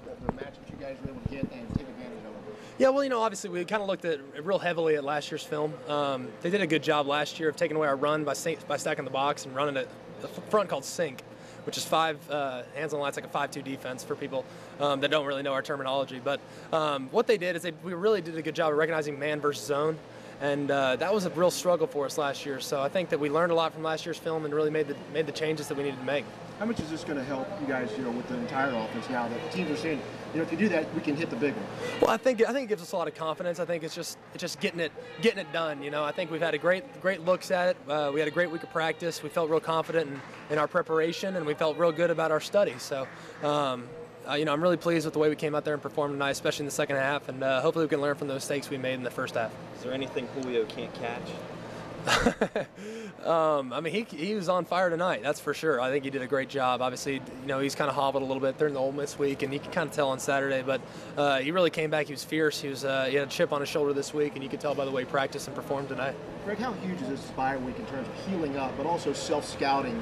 about the matchups you guys were able to get and take advantage of them? Yeah, well, obviously we kind of looked at real heavily at last year's film. They did a good job last year of taking away our run by stacking the box and running a front called sink, which is five hands on the line. It's like a 5-2 defense for people that don't really know our terminology. But what they did is we really did a good job of recognizing man versus zone. And that was a real struggle for us last year. So I think that we learned a lot from last year's film and really made the changes that we needed to make. How much is this going to help you guys, with the entire offense now that teams are saying, if you do that, we can hit the big one? Well, I think it gives us a lot of confidence. I think it's just getting it done. I think we've had a great looks at it. We had a great week of practice. We felt real confident in our preparation, and we felt real good about our studies. So. I'm really pleased with the way we came out there and performed tonight, especially in the second half, and hopefully we can learn from those mistakes we made in the first half. Is there anything Julio can't catch? He was on fire tonight, that's for sure. I think he did a great job. Obviously, he's kind of hobbled a little bit during the Ole Miss week, and you can kind of tell on Saturday, but he really came back. He was fierce. He had a chip on his shoulder this week, and you could tell by the way he practiced and performed tonight. Greg, how huge is this bye week in terms of healing up, but also self-scouting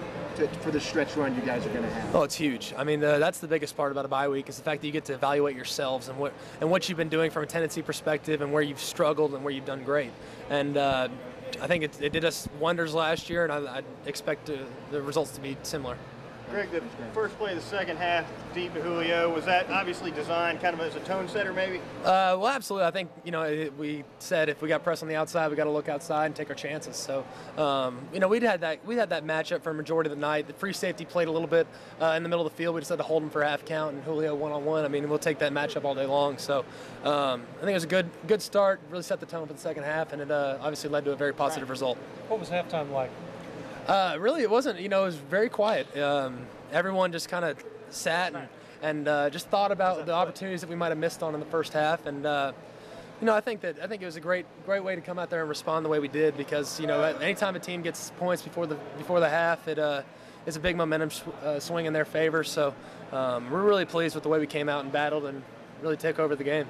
for the stretch run you guys are going to have? Oh, it's huge. That's the biggest part about a bye week is the fact that you get to evaluate yourselves and what you've been doing from a tendency perspective and where you've struggled and where you've done great. And I think it did us wonders last year, and I expect the results to be similar. Greg, the first play of the second half, deep to Julio, was that obviously designed kind of as a tone setter maybe? Well, absolutely. I think, we said if we got press on the outside, we got to look outside and take our chances. So, we'd had that matchup for a majority of the night. The free safety played a little bit in the middle of the field. We just had to hold him for half count, and Julio one-on-one. We'll take that matchup all day long. So, I think it was a good start, really set the tone for the second half, and it obviously led to a very positive result. What was halftime like? Really, it wasn't. It was very quiet. Everyone just kind of sat and just thought about the opportunities that we might have missed on in the first half. And I think it was a great way to come out there and respond the way we did, because anytime a team gets points before the half, it's a big momentum swing in their favor. So we're really pleased with the way we came out and battled and really took over the game.